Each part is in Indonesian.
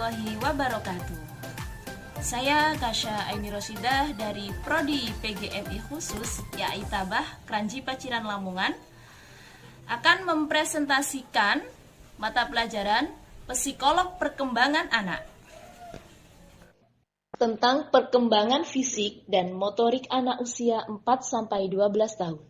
warahmatullahi wabarakatuh. Saya Kasya Aini Rosidah dari Prodi PGMI khusus Yaitabah Kranji Paciran Lamongan akan mempresentasikan mata pelajaran Psikolog Perkembangan Anak tentang perkembangan fisik dan motorik anak usia 4-12 tahun.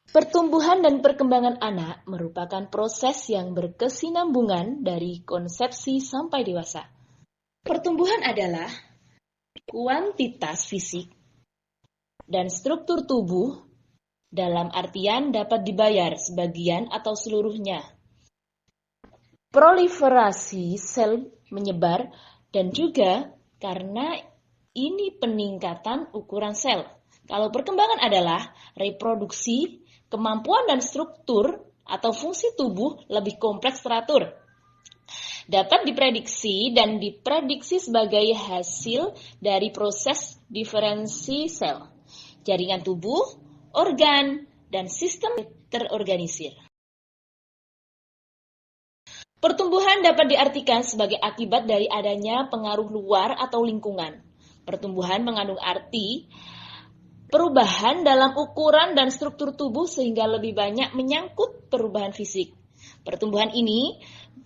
Pertumbuhan dan perkembangan anak merupakan proses yang berkesinambungan dari konsepsi sampai dewasa. Pertumbuhan adalah kuantitas fisik dan struktur tubuh dalam artian dapat dibayar sebagian atau seluruhnya. Proliferasi sel menyebar dan juga karena ini peningkatan ukuran sel. Kalau perkembangan adalah reproduksi, kemampuan dan struktur atau fungsi tubuh lebih kompleks teratur. Dapat diprediksi dan diprediksi sebagai hasil dari proses diferensi sel, jaringan tubuh, organ, dan sistem terorganisir. Pertumbuhan dapat diartikan sebagai akibat dari adanya pengaruh luar atau lingkungan. Pertumbuhan mengandung arti perubahan dalam ukuran dan struktur tubuh sehingga lebih banyak menyangkut perubahan fisik. Pertumbuhan ini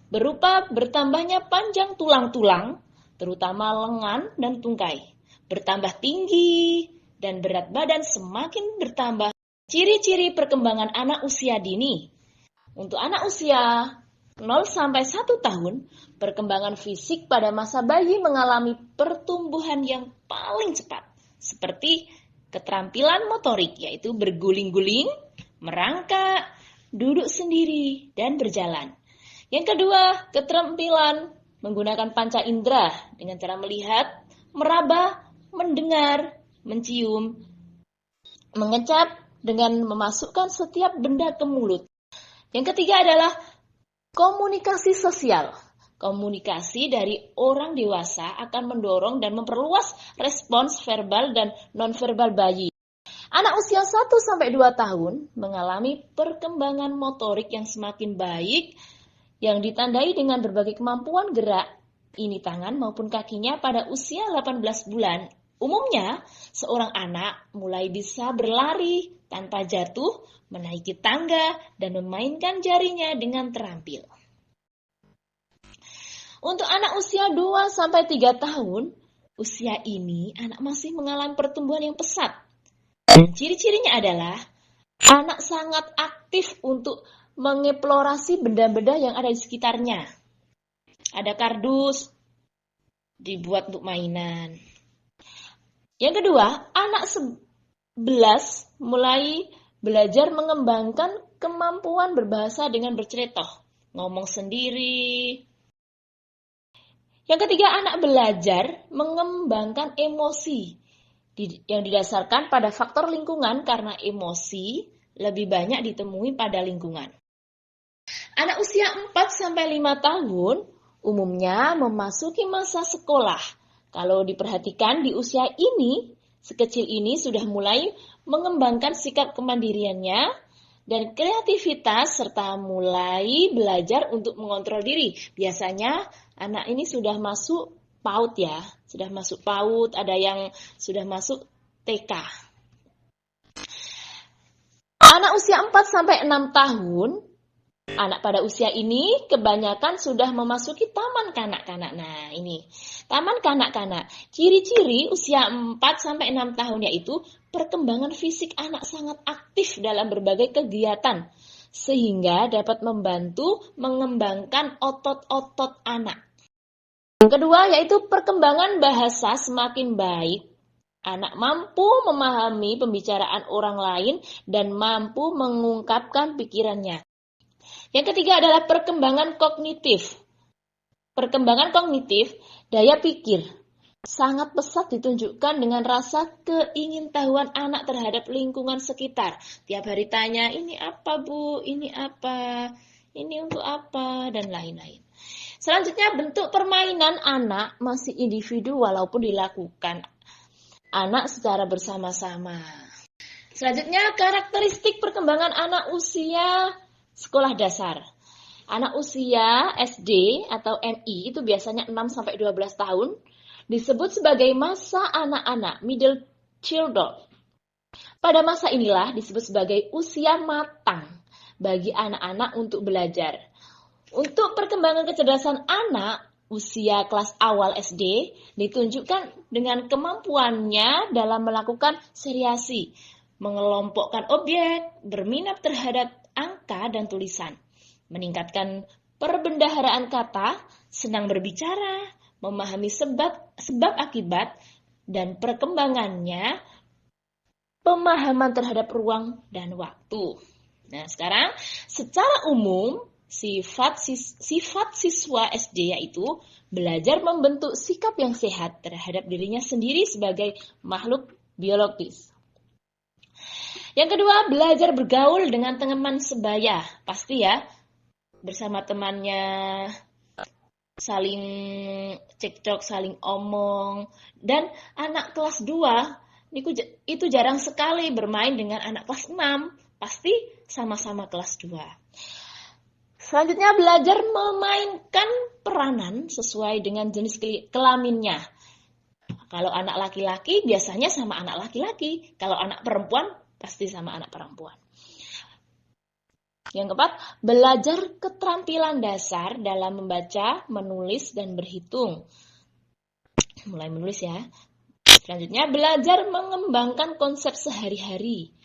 berupa bertambahnya panjang tulang-tulang, terutama lengan dan tungkai, bertambah tinggi, dan berat badan semakin bertambah. Ciri-ciri perkembangan anak usia dini. Untuk anak usia 0-1 tahun, perkembangan fisik pada masa bayi mengalami pertumbuhan yang paling cepat, seperti keterampilan motorik, yaitu berguling-guling, merangkak, duduk sendiri, dan berjalan. Yang kedua, keterampilan menggunakan panca indera dengan cara melihat, meraba, mendengar, mencium, mengecap dengan memasukkan setiap benda ke mulut. Yang ketiga adalah komunikasi sosial. Komunikasi dari orang dewasa akan mendorong dan memperluas respons verbal dan nonverbal bayi. Anak usia 1-2 tahun mengalami perkembangan motorik yang semakin baik yang ditandai dengan berbagai kemampuan gerak, ini tangan maupun kakinya pada usia 18 bulan. Umumnya, seorang anak mulai bisa berlari tanpa jatuh, menaiki tangga, dan memainkan jarinya dengan terampil. Untuk anak usia 2-3 tahun, usia ini anak masih mengalami pertumbuhan yang pesat. Dan ciri-cirinya adalah anak sangat aktif untuk mengeksplorasi benda-benda yang ada di sekitarnya. Ada kardus, dibuat untuk mainan. Yang kedua, anak 11 mulai belajar mengembangkan kemampuan berbahasa dengan berceritoh, ngomong sendiri. Yang ketiga, anak belajar mengembangkan emosi yang didasarkan pada faktor lingkungan karena emosi lebih banyak ditemui pada lingkungan. Anak usia 4-5 tahun umumnya memasuki masa sekolah. Kalau diperhatikan di usia ini, sekecil ini sudah mulai mengembangkan sikap kemandiriannya dan kreativitas serta mulai belajar untuk mengontrol diri. Biasanya anak ini sudah masuk PAUD ya, sudah masuk PAUD, ada yang sudah masuk TK. Anak usia 4-6 tahun, anak pada usia ini kebanyakan sudah memasuki taman kanak-kanak. Nah ini, taman kanak-kanak. Ciri-ciri usia 4-6 tahun yaitu perkembangan fisik anak sangat aktif dalam berbagai kegiatan, sehingga dapat membantu mengembangkan otot-otot anak. Yang kedua yaitu perkembangan bahasa semakin baik. Anak mampu memahami pembicaraan orang lain dan mampu mengungkapkan pikirannya. Yang ketiga adalah perkembangan kognitif. Perkembangan kognitif, daya pikir, sangat pesat ditunjukkan dengan rasa keingintahuan anak terhadap lingkungan sekitar. Tiap hari tanya, ini apa bu, ini apa, ini untuk apa, dan lain-lain. Selanjutnya, bentuk permainan anak masih individu walaupun dilakukan anak secara bersama-sama. Selanjutnya, karakteristik perkembangan anak usia sekolah dasar. Anak usia SD atau MI itu biasanya 6-12 tahun disebut sebagai masa anak-anak, middle children. Pada masa inilah disebut sebagai usia matang bagi anak-anak untuk belajar. Untuk perkembangan kecerdasan anak usia kelas awal SD ditunjukkan dengan kemampuannya dalam melakukan seriasi, mengelompokkan objek, berminat terhadap angka dan tulisan, meningkatkan perbendaharaan kata, senang berbicara, memahami sebab akibat, dan perkembangannya pemahaman terhadap ruang dan waktu. Nah, sekarang secara umum sifat siswa SD yaitu belajar membentuk sikap yang sehat terhadap dirinya sendiri sebagai makhluk biologis. Yang kedua, belajar bergaul dengan teman sebaya. Pasti ya, bersama temannya saling cekcok, saling omong. Dan anak kelas 2 itu jarang sekali bermain dengan anak kelas 6. Pasti sama-sama kelas 2. Selanjutnya, belajar memainkan peranan sesuai dengan jenis kelaminnya. Kalau anak laki-laki biasanya sama anak laki-laki. Kalau anak perempuan pasti sama anak perempuan. Yang keempat, belajar keterampilan dasar dalam membaca, menulis, dan berhitung. Mulai menulis ya. Selanjutnya, belajar mengembangkan konsep sehari-hari.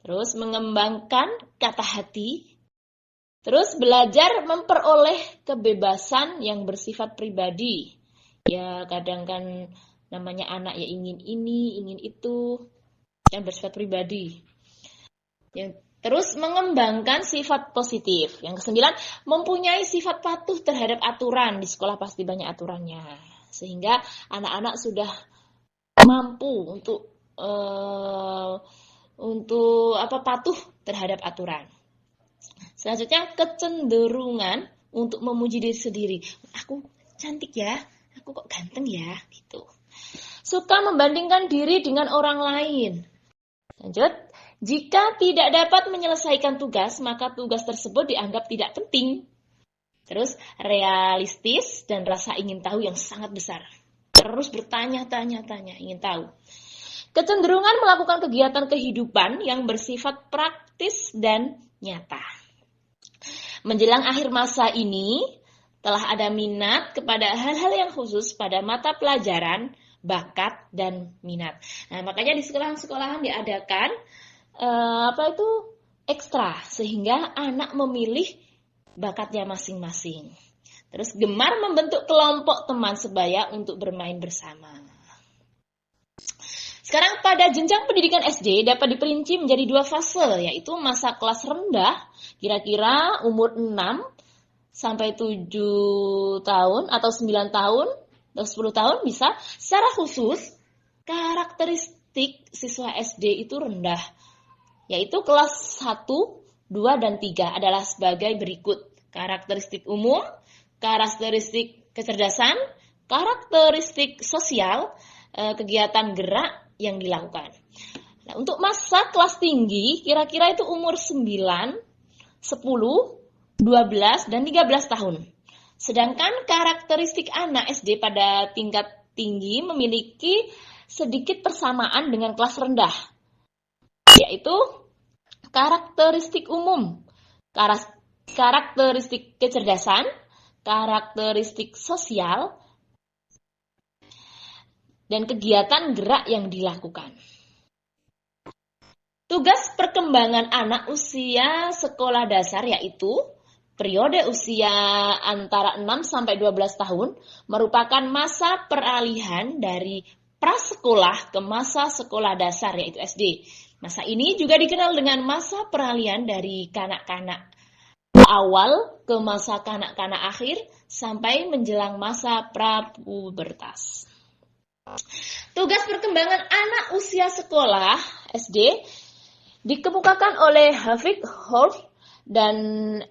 Terus mengembangkan kata hati. Terus belajar memperoleh kebebasan yang bersifat pribadi. Ya kadang kan namanya anak ya ingin ini, ingin itu. Yang bersifat pribadi. Terus mengembangkan sifat positif. Yang kesembilan, mempunyai sifat patuh terhadap aturan. Di sekolah pasti banyak aturannya. Sehingga anak-anak sudah mampu untuk patuh terhadap aturan. Selanjutnya, kecenderungan untuk memuji diri sendiri. Aku cantik ya, aku kok ganteng ya, gitu. Suka membandingkan diri dengan orang lain. Lanjut, jika tidak dapat menyelesaikan tugas, maka tugas tersebut dianggap tidak penting. Terus, realistis dan rasa ingin tahu yang sangat besar. Terus bertanya-tanya, ingin tahu. Kecenderungan melakukan kegiatan kehidupan yang bersifat praktis dan nyata. Menjelang akhir masa ini, telah ada minat kepada hal-hal yang khusus pada mata pelajaran, bakat, dan minat. Nah, makanya di sekolahan-sekolahan diadakan ekstra, sehingga anak memilih bakatnya masing-masing. Terus gemar membentuk kelompok teman sebaya untuk bermain bersama. Sekarang pada jenjang pendidikan SD dapat diperinci menjadi 2 fase, yaitu masa kelas rendah, kira-kira umur 6 sampai 7 tahun atau 9 tahun atau 10 tahun bisa. Secara khusus, karakteristik siswa SD itu rendah, yaitu kelas 1, 2, dan 3 adalah sebagai berikut. Karakteristik umum, karakteristik kecerdasan, karakteristik sosial, kegiatan gerak yang dilakukan. Nah, untuk masa kelas tinggi, kira-kira itu umur 9, 10, 12, dan 13 tahun. Sedangkan karakteristik anak SD pada tingkat tinggi memiliki sedikit persamaan dengan kelas rendah, yaitu karakteristik umum, karakteristik kecerdasan, karakteristik sosial, dan kegiatan gerak yang dilakukan. Tugas perkembangan anak usia sekolah dasar yaitu periode usia antara 6 sampai 12 tahun merupakan masa peralihan dari prasekolah ke masa sekolah dasar yaitu SD. Masa ini juga dikenal dengan masa peralihan dari kanak-kanak awal ke masa kanak-kanak akhir sampai menjelang masa prapubertas. Tugas perkembangan anak usia sekolah SD dikemukakan oleh Havik, Holf, dan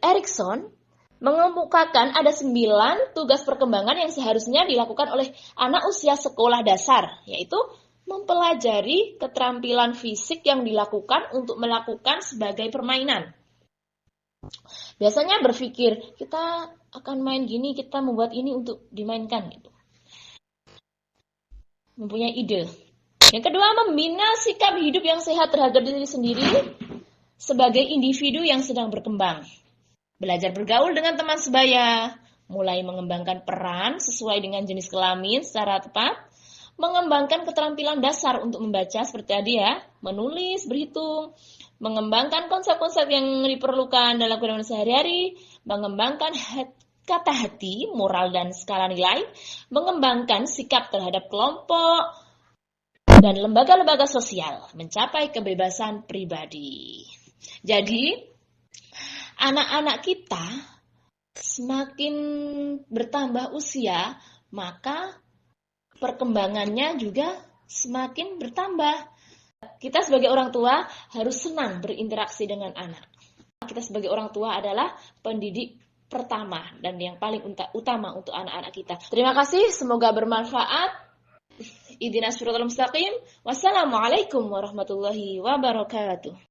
Erikson mengemukakan ada 9 tugas perkembangan yang seharusnya dilakukan oleh anak usia sekolah dasar, yaitu mempelajari keterampilan fisik yang dilakukan untuk melakukan sebagai permainan. Biasanya berpikir, kita akan main gini, kita membuat ini untuk dimainkan gitu. Mempunyai ide. Yang kedua, membina sikap hidup yang sehat terhadap diri sendiri sebagai individu yang sedang berkembang. Belajar bergaul dengan teman sebaya, mulai mengembangkan peran sesuai dengan jenis kelamin secara tepat, mengembangkan keterampilan dasar untuk membaca seperti tadi ya, menulis, berhitung, mengembangkan konsep-konsep yang diperlukan dalam kehidupan sehari-hari, mengembangkan kata hati, moral dan skala nilai, mengembangkan sikap terhadap kelompok dan lembaga-lembaga sosial, mencapai kebebasan pribadi. Jadi, anak-anak kita semakin bertambah usia, maka perkembangannya juga semakin bertambah. Kita sebagai orang tua harus senang berinteraksi dengan anak. Kita sebagai orang tua adalah pendidik pertama dan yang paling utama untuk anak-anak kita. Terima kasih, semoga bermanfaat. Ihdinas siratal mustaqim. Wassalamualaikum warahmatullahi wabarakatuh.